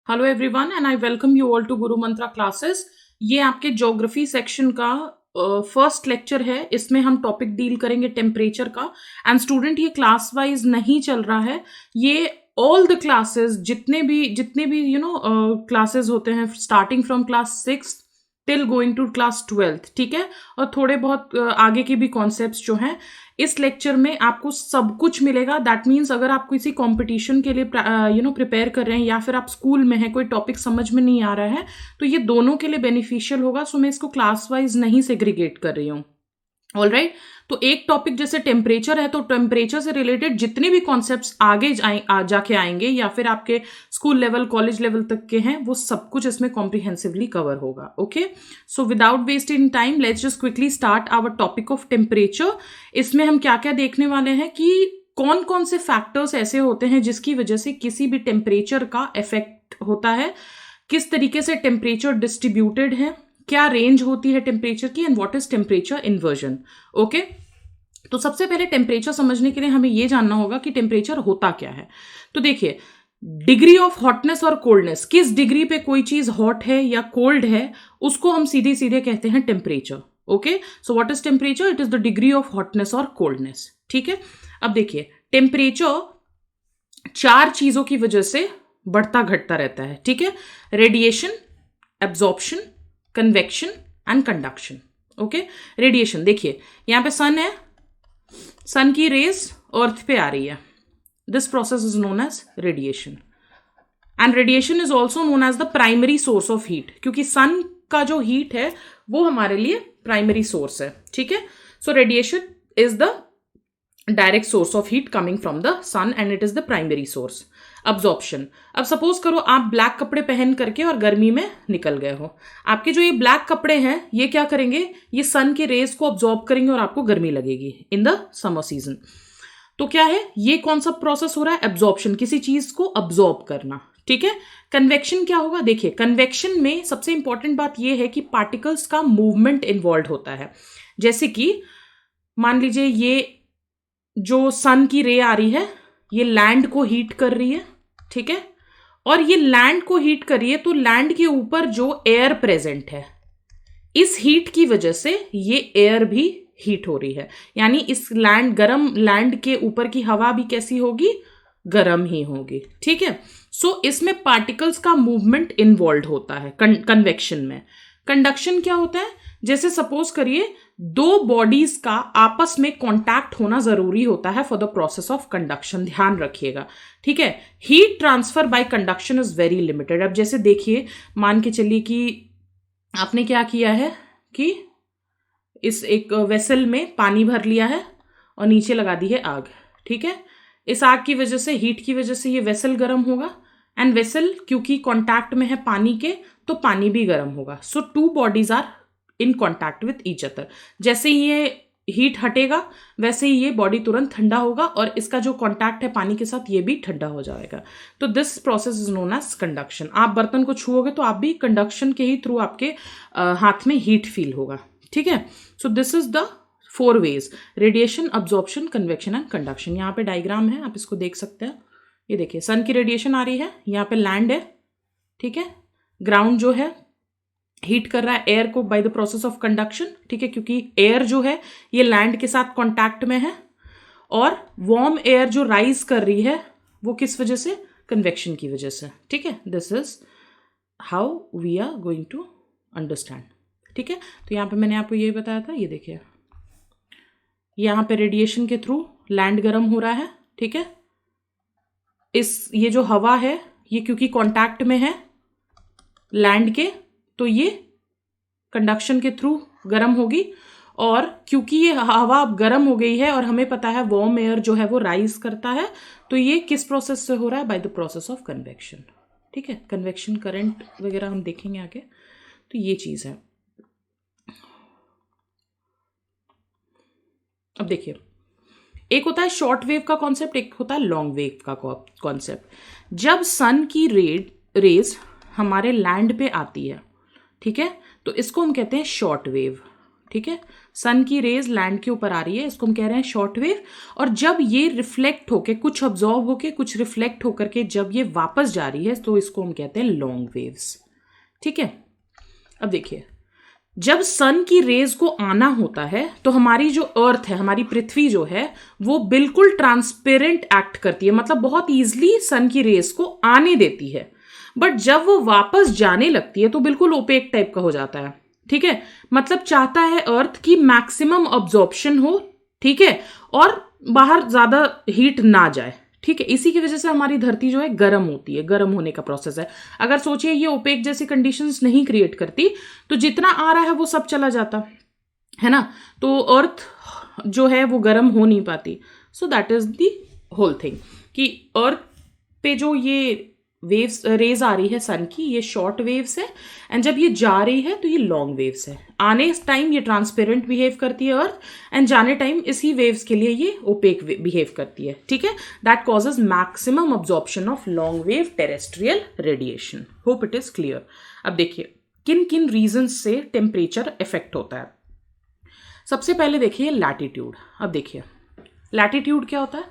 Hello everyone and I welcome you all to Guru Mantra classes. ये आपके geography section का first lecture है। इसमें हम टॉपिक डील करेंगे टेम्परेचर का। एंड स्टूडेंट, ये क्लास वाइज नहीं चल रहा है, ये ऑल द क्लासेस जितने भी क्लासेस होते हैं starting from class 6 till going to class 12, ठीक है। और थोड़े बहुत आगे के भी कॉन्सेप्ट्स जो हैं इस लेक्चर में आपको सब कुछ मिलेगा। दैट मीन्स अगर आप किसी कंपटीशन के लिए प्रिपेयर कर रहे हैं या फिर आप स्कूल में हैं, कोई टॉपिक समझ में नहीं आ रहा है, तो ये दोनों के लिए बेनिफिशियल होगा। सो मैं इसको क्लास वाइज नहीं सेग्रीगेट कर रही हूँ। ऑल राइट, तो एक टॉपिक जैसे टेम्परेचर है, तो टेम्परेचर से रिलेटेड जितने भी कॉन्सेप्ट्स आगे जाके आएंगे या फिर आपके स्कूल लेवल कॉलेज लेवल तक के हैं, वो सब कुछ इसमें कॉम्प्रिहेंसिवली कवर होगा। Okay, so without wasting time let's just quickly start our topic of temperature. इसमें हम क्या क्या देखने वाले हैं कि कौन कौन से फैक्टर्स ऐसे होते हैं जिसकी वजह से किसी भी टेम्परेचर का इफेक्ट होता है, किस तरीके से टेम्परेचर डिस्ट्रीब्यूटेड है, क्या रेंज होती है टेम्परेचर की, and what is temperature inversion. Okay, तो सबसे पहले टेम्परेचर समझने के लिए हमें यह जानना होगा कि टेम्परेचर होता क्या है। तो देखिए, डिग्री ऑफ हॉटनेस और कोल्डनेस, किस डिग्री पे कोई चीज हॉट है या कोल्ड है, उसको हम सीधे सीधे कहते हैं temperature. Okay, so what is temperature? It is the degree of hotness और कोल्डनेस। ठीक है, अब देखिए, टेम्परेचर 4 चीजों की वजह से बढ़ता घटता रहता है। ठीक है, radiation, absorption, convection and conduction. Okay, radiation देखिए, यहां पे सन है, सन की रेज अर्थ पे आ रही है, this process is known as radiation. And radiation is also known as the primary source of heat, क्योंकि सन का जो हीट है वो हमारे लिए प्राइमरी सोर्स है। ठीक है, so radiation is the direct source of heat coming from the sun and it is the primary source. Absorption, अब सपोज करो आप ब्लैक कपड़े पहन करके और गर्मी में निकल गए हो, आपके जो ये ब्लैक कपड़े हैं ये क्या करेंगे, ये सन के रेज को अब्जॉर्ब करेंगे और आपको गर्मी लगेगी इन द समर सीजन। तो क्या है, ये कौन सा प्रोसेस हो रहा है? एब्जॉर्प्शन, किसी चीज को अब्जॉर्ब करना। ठीक है, कन्वेक्शन क्या होगा? देखिए, कन्वेक्शन में सबसे इंपॉर्टेंट बात यह है कि पार्टिकल्स का मूवमेंट इन्वॉल्व होता है। जैसे कि मान लीजिए ये जो सन की रे आ रही है, ये लैंड को हीट कर रही है, ठीक है, और ये लैंड को हीट कर रही है, तो लैंड के ऊपर जो एयर प्रेजेंट है, इस हीट की वजह से ये एयर भी हीट हो रही है, यानी इस गर्म लैंड के ऊपर की हवा भी कैसी होगी? गर्म ही होगी। ठीक है, सो इसमें पार्टिकल्स का मूवमेंट इन्वॉल्व होता है कन्वेक्शन में। कंडक्शन क्या होता है? जैसे सपोज करिए दो बॉडीज का आपस में कांटेक्ट होना जरूरी होता है for the process of conduction, ध्यान रखिएगा। ठीक है, heat transfer by conduction is very limited. अब जैसे देखिए, मान के चलिए कि आपने क्या किया है कि इस एक वेसल में पानी भर लिया है और नीचे लगा दी है आग। ठीक है, इस आग की वजह से, हीट की वजह से ये वेसल गर्म होगा, एंड वेसल क्योंकि कांटेक्ट में है पानी के, तो पानी भी गर्म होगा। So 2 bodies are in contact with each other. जैसे ही ये हीट हटेगा वैसे ही ये बॉडी तुरंत ठंडा होगा और इसका जो कॉन्टैक्ट है पानी के साथ ये भी ठंडा हो जाएगा। तो this process is known as conduction. आप बर्तन को छुओगे तो आप भी कंडक्शन के ही थ्रू आपके हाथ में हीट फील होगा। ठीक है, so this is the 4 ways: radiation, absorption, convection and conduction. यहाँ पे डायग्राम है, आप इसको देख सकते हैं। ये देखिए, सन की रेडिएशन आ रही है, यहाँ पे लैंड है, ठीक है, ग्राउंड जो है हीट कर रहा है एयर को by the process of conduction. ठीक है, क्योंकि एयर जो है ये लैंड के साथ कांटेक्ट में है, और वार्म एयर जो राइज कर रही है वो किस वजह से? कन्वेक्शन की वजह से। ठीक है, this is how we are going to understand. ठीक है, तो यहाँ पे मैंने आपको ये बताया था, ये देखिए यहाँ पे रेडिएशन के थ्रू लैंड गर्म हो रहा है। ठीक है, ये जो हवा है ये क्योंकि कांटेक्ट में है लैंड के, तो ये कंडक्शन के थ्रू गर्म होगी, और क्योंकि ये हवा अब गर्म हो गई है और हमें पता है वार्म एयर जो है वो राइज करता है, तो ये किस प्रोसेस से हो रहा है? By the process of convection. ठीक है, कन्वेक्शन करंट वगैरह हम देखेंगे आगे। तो ये चीज है। अब देखिए, एक होता है शॉर्ट वेव का कॉन्सेप्ट, एक होता है लॉन्ग वेव का कॉन्सेप्ट। जब सन की रेज हमारे लैंड पे आती है, ठीक है, तो इसको हम कहते हैं शॉर्ट वेव। ठीक है, सन की रेज लैंड के ऊपर आ रही है, इसको हम कह रहे हैं शॉर्ट वेव। और जब ये रिफ्लेक्ट होके, कुछ ऑब्जॉर्व होके, कुछ रिफ्लेक्ट होकर के जब ये वापस जा रही है, तो इसको हम कहते हैं लॉन्ग वेव्स। ठीक है, अब देखिए, जब सन की रेज को आना होता है तो हमारी जो अर्थ है, हमारी पृथ्वी जो है, वो बिल्कुल ट्रांसपेरेंट एक्ट करती है, मतलब बहुत ईजिली सन की रेज को आने देती है। बट जब वो वापस जाने लगती है तो बिल्कुल ओपेक टाइप का हो जाता है। ठीक है, मतलब चाहता है अर्थ की मैक्सिमम अब्जॉर्प्शन हो, ठीक है, और बाहर ज्यादा हीट ना जाए। ठीक है, इसी की वजह से हमारी धरती जो है गर्म होती है, गर्म होने का प्रोसेस है। अगर सोचिए ये ओपेक जैसी कंडीशंस नहीं क्रिएट करती तो जितना आ रहा है वो सब चला जाता है ना, तो अर्थ जो है वो गर्म हो नहीं पाती। So that is the whole thing कि अर्थ पे जो ये वेव्स रेज आ रही है सन की, ये शॉर्ट वेव्स है, एंड जब ये जा रही है तो ये लॉन्ग वेव्स है। आने टाइम ये ट्रांसपेरेंट बिहेव करती है अर्थ, एंड जाने टाइम इसी वेव्स के लिए ये ओपेक बिहेव करती है। ठीक है, that causes maximum absorption of long wave terrestrial radiation. Hope it is clear. अब देखिए किन किन रीजन से टेम्परेचर इफेक्ट होता है। सबसे पहले देखिए लैटिट्यूड। अब देखिए लैटिट्यूड क्या होता है?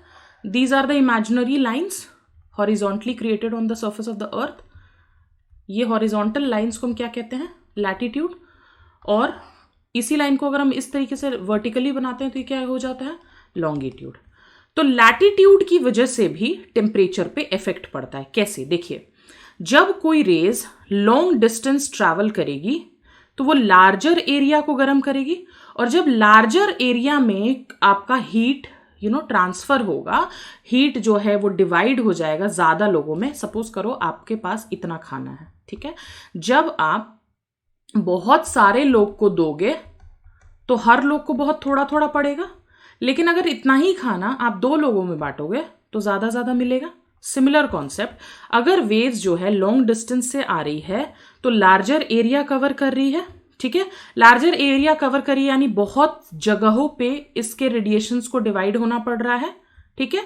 These are the imaginary lines horizontally created on the surface of the earth. ये हॉरिजॉन्टल लाइन्स को हम क्या कहते हैं? लैटिट्यूड। और इसी लाइन को अगर हम इस तरीके से वर्टिकली बनाते हैं तो ये क्या हो जाता है? लॉन्गिट्यूड। तो लैटिट्यूड की वजह से भी टेम्परेचर पे इफेक्ट पड़ता है। कैसे? देखिए, जब कोई रेज लॉन्ग डिस्टेंस ट्रैवल करेगी तो वो लार्जर एरिया को गर्म करेगी, और जब लार्जर एरिया में आपका हीट ट्रांसफर होगा, हीट जो है वो डिवाइड हो जाएगा ज्यादा लोगों में। सपोज करो आपके पास इतना खाना है, ठीक है, जब आप बहुत सारे लोग को दोगे तो हर लोग को बहुत थोड़ा थोड़ा पड़ेगा, लेकिन अगर इतना ही खाना आप 2 लोगों में बांटोगे तो ज्यादा मिलेगा। सिमिलर कॉन्सेप्ट, अगर वेव्स जो है लॉन्ग डिस्टेंस से आ रही है तो लार्जर एरिया कवर कर रही है, ठीक है, लार्जर एरिया कवर करिए यानी बहुत जगहों पे इसके रेडिएशंस को डिवाइड होना पड़ रहा है। ठीक है,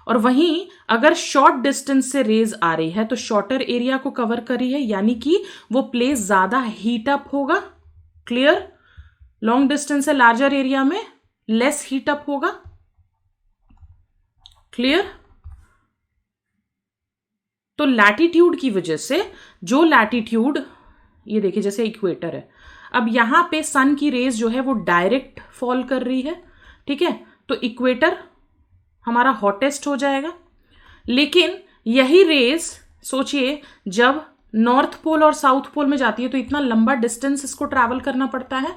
और वहीं अगर शॉर्ट डिस्टेंस से रेज आ रही है तो शॉर्टर एरिया को कवर करी है, यानी कि वो प्लेस ज्यादा हीट अप होगा। क्लियर? लॉन्ग डिस्टेंस से लार्जर एरिया में लेस हीट अप होगा। क्लियर? तो लैटिट्यूड की वजह से, जो लैटिट्यूड, ये देखिए जैसे इक्वेटर है, अब यहां पे सन की रेज जो है वो डायरेक्ट फॉल कर रही है, ठीक है, तो इक्वेटर हमारा हॉटेस्ट हो जाएगा। लेकिन यही रेज सोचिए जब नॉर्थ पोल और साउथ पोल में जाती है तो इतना लंबा डिस्टेंस इसको ट्रैवल करना पड़ता है,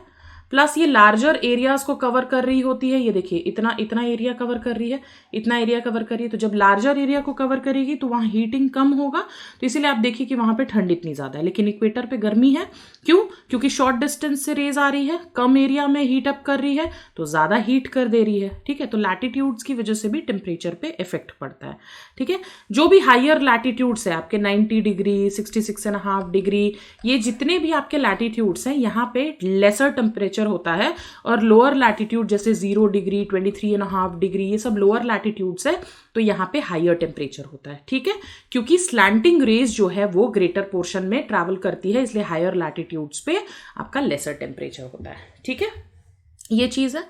प्लस ये लार्जर एरियाज को कवर कर रही होती है। ये देखिए इतना इतना एरिया कवर कर रही है, इतना एरिया कवर कर रही है, तो जब लार्जर एरिया को कवर करेगी तो वहां हीटिंग कम होगा, तो इसीलिए आप देखिए कि वहां पे ठंड इतनी ज्यादा है, लेकिन इक्वेटर पे गर्मी है। क्यों? क्योंकि शॉर्ट डिस्टेंस से रेज आ रही है, कम एरिया में हीट अप कर रही है, तो ज्यादा हीट कर दे रही है। ठीक है, तो लैटिट्यूड्स की वजह से भी टेम्परेचर पे इफेक्ट पड़ता है। ठीक है, जो भी हाइयर लैटिट्यूड्स है आपके 90 डिग्री, 66.5 डिग्री, ये जितने भी आपके लैटिट्यूड्स हैं यहाँ पे लेसर टेम्परेचर होता है, और लोअर लैटिट्यूड जैसे 0 डिग्री, 23.5 डिग्री, ये सब लोअर लैटिट्यूड्स है, तो यहाँ पे हाइयर टेम्परेचर होता है। ठीक है, क्योंकि स्लैंटिंग रेज जो है वो ग्रेटर पोर्शन में ट्रैवल करती है, इसलिए हायर लैटिट्यूड्स पे आपका लेसर टेम्परेचर होता है। ठीक है, ये चीज है।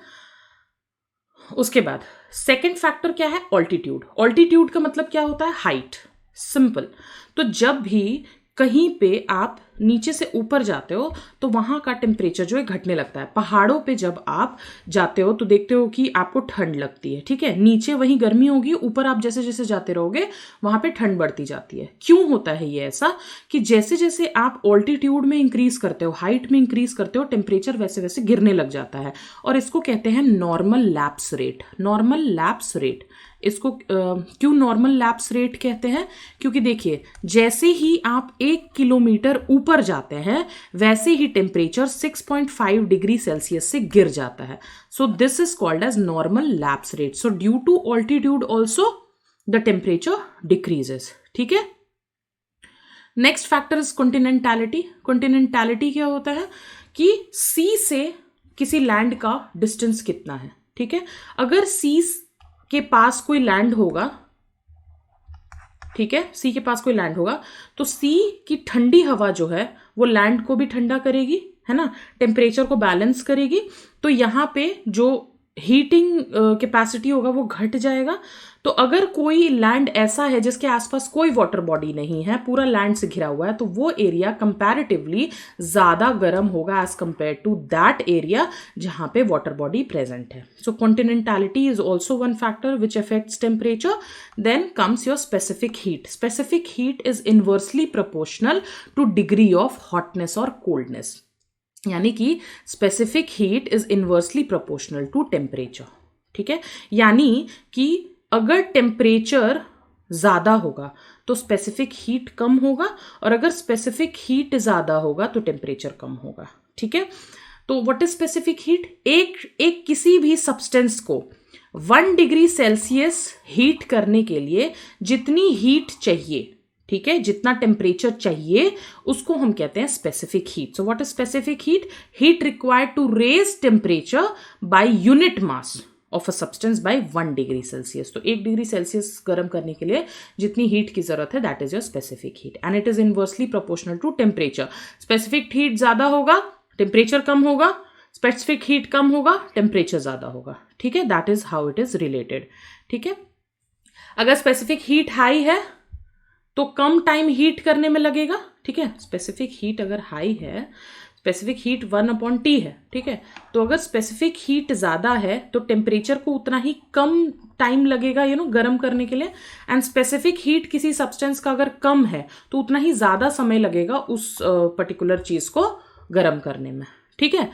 उसके बाद सेकेंड फैक्टर क्या है? ऑल्टीट्यूड। ऑल्टीट्यूड का मतलब क्या होता है? हाइट। सिंपल। तो जब भी कहीं पे आप नीचे से ऊपर जाते हो तो वहां का टेम्परेचर जो है घटने लगता है। पहाड़ों पे जब आप जाते हो तो देखते हो कि आपको ठंड लगती है, ठीक है, नीचे वहीं गर्मी होगी, ऊपर आप जैसे जैसे जाते रहोगे वहां पे ठंड बढ़ती जाती है। क्यों होता है ये ऐसा? कि जैसे जैसे आप ऑल्टीट्यूड में इंक्रीज करते हो, हाइट में इंक्रीज करते हो, टेम्परेचर वैसे वैसे गिरने लग जाता है, और इसको कहते हैं normal lapse rate. Normal lapse rate, इसको क्यों नॉर्मल लैप्स रेट कहते हैं? क्योंकि देखिए जैसे ही आप 1 किलोमीटर ऊपर जाते हैं वैसे ही टेम्परेचर 6.5 डिग्री सेल्सियस से गिर जाता है। So this is called as normal lapse rate. So due to altitude also the temperature decreases. ठीक है, next factor is continentality. Continentality क्या होता है? कि सी से किसी लैंड का डिस्टेंस कितना है। ठीक है, अगर सी के पास कोई लैंड होगा, ठीक है, सी के पास कोई लैंड होगा तो सी की ठंडी हवा जो है वो लैंड को भी ठंडा करेगी, है ना, टेम्परेचर को बैलेंस करेगी। तो यहाँ पे जो हीटिंग कैपेसिटी होगा वो घट जाएगा। तो अगर कोई लैंड ऐसा है जिसके आसपास कोई वाटर बॉडी नहीं है, पूरा लैंड से घिरा हुआ है, तो वो एरिया कंपैरेटिवली ज्यादा गर्म होगा as compare to that area जहां पे वाटर बॉडी प्रेजेंट है। So continentality is also one factor which affects temperature. Then comes your specific heat. Specific heat is inversely proportional to degree of hotness और coldness, यानी कि specific heat is inversely proportional to temperature. ठीक है, यानी कि अगर temperature ज्यादा होगा तो स्पेसिफिक हीट कम होगा, और अगर स्पेसिफिक हीट ज्यादा होगा तो टेम्परेचर कम होगा। ठीक है, तो व्हाट इज स्पेसिफिक हीट? एक किसी भी सब्सटेंस को 1 डिग्री सेल्सियस हीट करने के लिए जितनी हीट चाहिए, ठीक है, जितना टेम्परेचर चाहिए, उसको हम कहते हैं specific heat. So what is specific heat? Heat required to raise temperature by unit mass of a substance by 1 degree Celsius. तो 1 डिग्री सेल्सियस गर्म करने के लिए जितनी हीट की जरूरत है, that is your specific heat, and it is inversely proportional to temperature. Specific heat ज्यादा होगा, टेम्परेचर कम होगा, स्पेसिफिक हीट कम होगा, टेम्परेचर ज्यादा होगा। ठीक है, that is how it is related. ठीक है, अगर स्पेसिफिक हीट हाई है तो कम टाइम हीट करने में लगेगा। ठीक है, स्पेसिफिक हीट अगर हाई है, स्पेसिफिक हीट 1/T है, ठीक है, तो अगर स्पेसिफिक हीट ज्यादा है तो टेम्परेचर को उतना ही कम टाइम लगेगा गर्म करने के लिए, एंड स्पेसिफिक हीट किसी सब्सटेंस का अगर कम है तो उतना ही ज्यादा समय लगेगा उस पर्टिकुलर चीज को गर्म करने में। ठीक है,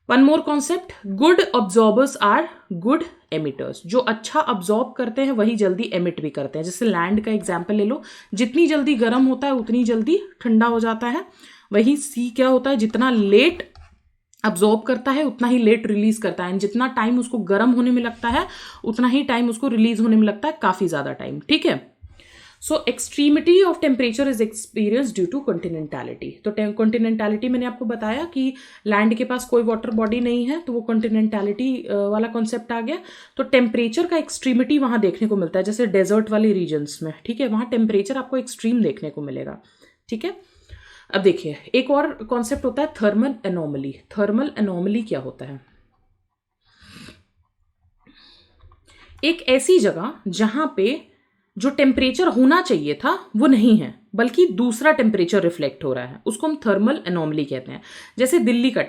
one more concept, good absorbers are good emitters. जो अच्छा ऑब्जॉर्ब करते हैं वही जल्दी एमिट भी करते हैं। जैसे लैंड का एग्जांपल ले लो, जितनी जल्दी गर्म होता है उतनी जल्दी ठंडा हो जाता है। वही सी क्या होता है, जितना लेट अब्जॉर्ब करता है उतना ही लेट रिलीज करता है, जितना टाइम उसको गर्म होने में लगता है उतना ही टाइम उसको रिलीज होने में लगता है, काफी ज्यादा टाइम। ठीक है, so extremity of temperature is experience due to continentality. तो कॉन्टिनेंटैलिटी मैंने आपको बताया कि लैंड के पास कोई वाटर बॉडी नहीं है, तो वो कॉन्टिनेंटैलिटी वाला कॉन्सेप्ट आ गया। तो टेम्परेचर का एक्सट्रीमिटी वहां देखने को मिलता है, जैसे डेजर्ट वाले रीजन्स में। ठीक है, वहां टेम्परेचर आपको एक्सट्रीम देखने को मिलेगा। ठीक है, अब देखिए एक और कॉन्सेप्ट होता है थर्मल एनोमली। थर्मल एनोमली क्या होता है? एक ऐसी जगह जहां पे जो टेम्परेचर होना चाहिए था वो नहीं है, बल्कि दूसरा टेम्परेचर रिफ्लेक्ट हो रहा है, उसको हम थर्मल एनोमली कहते हैं। जैसे दिल्ली का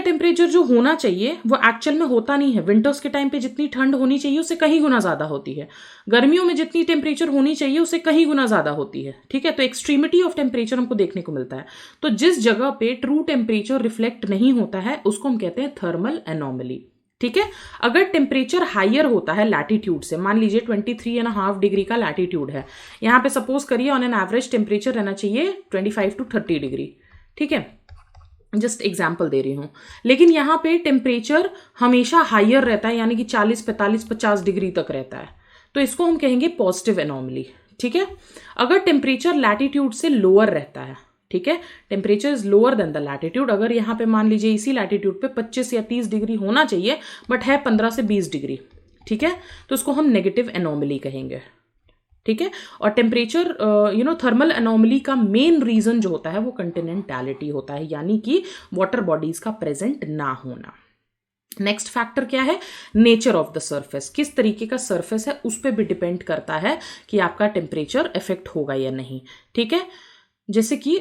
टेम्परेचर जो होना चाहिए वो एक्चुअल में होता नहीं है। विंटर्स के टाइम पे जितनी ठंड होनी चाहिए उससे कहीं गुना ज्यादा होती है, गर्मियों में जितनी टेम्परेचर होनी चाहिए उससे कहीं गुना ज्यादा होती है। ठीक है, तो एक्सट्रीमिटी ऑफ टेम्परेचर हमको देखने को मिलता है। तो जिस जगह पे ट्रू टेम्परेचर रिफ्लेक्ट नहीं होता है उसको हम कहते हैं थर्मल एनोमली। ठीक है, अगर टेम्परेचर हायर होता है लैटिट्यूड से, मान लीजिए 23.5 डिग्री का लैटिट्यूड है, यहाँ पे सपोज करिए ऑन एन एवरेज टेम्परेचर रहना चाहिए 25 to 30 डिग्री। ठीक है, जस्ट एग्जाम्पल दे रही हूं, लेकिन यहाँ पे टेम्परेचर हमेशा हायर रहता है, यानी कि 40, 45, 50 डिग्री तक रहता है, तो इसको हम कहेंगे पॉजिटिव एनोमली। ठीक है, अगर टेम्परेचर लैटिट्यूड से लोअर रहता है, ठीक है, temperature is lower than the latitude, अगर यहाँ पे मान लीजिए इसी लैटिट्यूड पे 25 या 30 डिग्री होना चाहिए बट है 15 से 20 डिग्री, ठीक है, तो उसको हम नेगेटिव एनोमली कहेंगे। ठीक है, और टेम्परेचर थर्मल एनोमली का मेन रीजन जो होता है वो कॉन्टिनेंटैलिटी होता है, यानी कि वाटर बॉडीज का प्रेजेंट ना होना। नेक्स्ट फैक्टर क्या है? Nature of the surface. किस तरीके का सरफेस है उस पर भी डिपेंड करता है कि आपका टेम्परेचर इफेक्ट होगा या नहीं। ठीक है, जैसे कि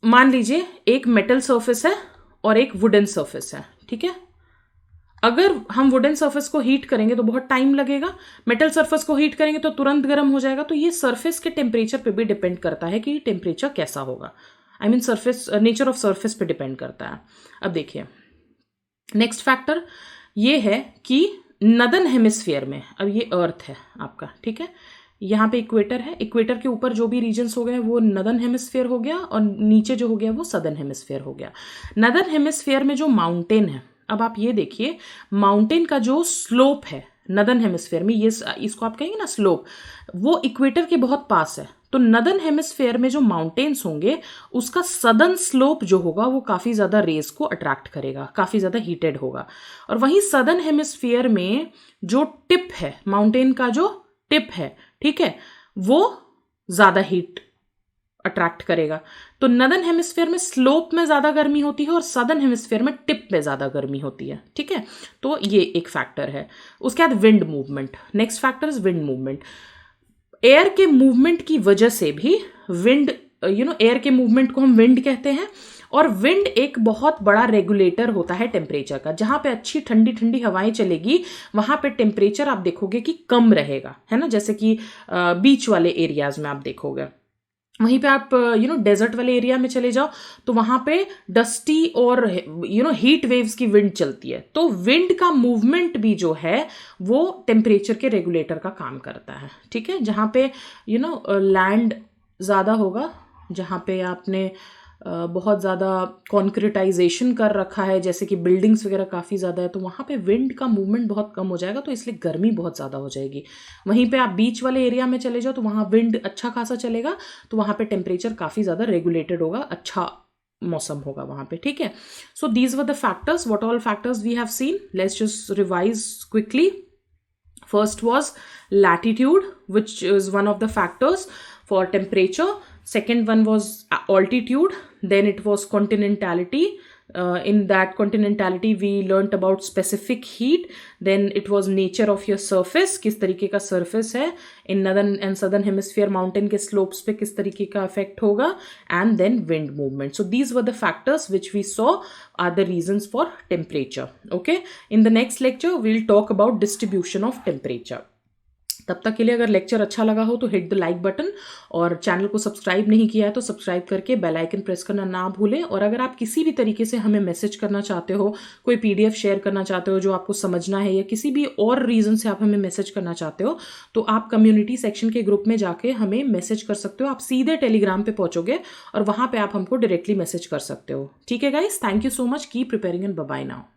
मान लीजिए एक मेटल सरफेस है और एक वुडन सरफेस है। ठीक है, अगर हम वुडन सरफेस को हीट करेंगे तो बहुत टाइम लगेगा, मेटल सरफेस को हीट करेंगे तो तुरंत गर्म हो जाएगा। तो ये सरफेस के टेम्परेचर पे भी डिपेंड करता है कि टेम्परेचर कैसा होगा। I mean surface, nature of surface पे डिपेंड करता है। अब देखिए नेक्स्ट फैक्टर ये है कि नदर्न हेमिस्फीयर में, अब ये अर्थ है आपका, ठीक है, यहाँ पे इक्वेटर है, इक्वेटर के ऊपर जो भी रीजन्स हो गए वो नदर्न हेमिस्फीयर हो गया, और नीचे जो हो गया वो सदर्न हेमिस्फीयर हो गया। नदर्न हेमिस्फीयर में जो माउंटेन है, अब आप ये देखिए माउंटेन का जो स्लोप है नदर्न हेमिस्फीयर में, ये इसको आप कहेंगे ना स्लोप, वो इक्वेटर के बहुत पास है। तो नदर्न हेमिस्फीयर में जो माउंटेन्स होंगे उसका सदर्न स्लोप जो होगा वो काफी ज्यादा रेज को अट्रैक्ट करेगा, काफी ज्यादा हीटेड होगा। और वहीं सदर्न हेमिस्फीयर में जो टिप है, माउंटेन का जो टिप है, ठीक है, वो ज़्यादा हीट अट्रैक्ट करेगा। तो नदर्न हेमिस्फेयर में स्लोप में ज़्यादा गर्मी होती है और सदर्न हेमिस्फेयर में टिप में ज़्यादा गर्मी होती है, ठीक है। तो ये एक फैक्टर है। उसके बाद wind movement, next factor is wind movement. Air के मूवमेंट की वजह से भी विंड, एयर के मूवमेंट को हम विंड कहते हैं, और विंड एक बहुत बड़ा रेगुलेटर होता है टेम्परेचर का। जहां पे अच्छी ठंडी ठंडी हवाएं चलेगी वहां पे टेम्परेचर आप देखोगे कि कम रहेगा, है ना, जैसे कि बीच वाले एरियाज में आप देखोगे। वहीं पे आप डेजर्ट वाले एरिया में चले जाओ तो वहां पे डस्टी और हीट वेव्स की विंड चलती है। तो विंड का मूवमेंट भी जो है वो टेम्परेचर के रेगुलेटर का काम करता है, ठीक है। जहां पे लैंड ज़्यादा होगा, जहां पे आपने बहुत ज़्यादा कॉन्क्रीटाइजेशन कर रखा है, जैसे कि बिल्डिंग्स वगैरह काफ़ी ज़्यादा है, तो वहाँ पे विंड का मूवमेंट बहुत कम हो जाएगा, तो इसलिए गर्मी बहुत ज़्यादा हो जाएगी। वहीं पे आप बीच वाले एरिया में चले जाओ तो वहाँ विंड अच्छा खासा चलेगा, तो वहाँ पे टेम्परेचर काफ़ी ज़्यादा रेगुलेटेड होगा, अच्छा मौसम होगा वहाँ पे, ठीक है। So these were the factors, what all factors we have seen, let's just revise quickly. First was latitude, which is one of the factors for temperature. Second one was altitude. Then it was continentality. In that continentality, we learnt about specific heat. Then it was nature of your surface, किस तरीके का surface है. In northern and southern hemisphere, mountain के slopes पे किस तरीके का effect होगा. And then wind movement. So these were the factors which we saw are the reasons for temperature. Okay. In the next lecture, we'll talk about distribution of temperature. तब तक के लिए अगर लेक्चर अच्छा लगा हो तो हिट द लाइक बटन, और चैनल को सब्सक्राइब नहीं किया है तो सब्सक्राइब करके बेल आइकन प्रेस करना ना भूलें। और अगर आप किसी भी तरीके से हमें मैसेज करना चाहते हो, कोई पीडीएफ शेयर करना चाहते हो जो आपको समझना है, या किसी भी और रीज़न से आप हमें मैसेज करना चाहते हो, तो आप कम्युनिटी सेक्शन के ग्रुप में जाके हमें मैसेज कर सकते हो। आप सीधे टेलीग्राम पे पहुंचोगे और वहाँ पे आप हमको डायरेक्टली मैसेज कर सकते हो, ठीक है guys. Thank you so much, keep preparing and bye bye now.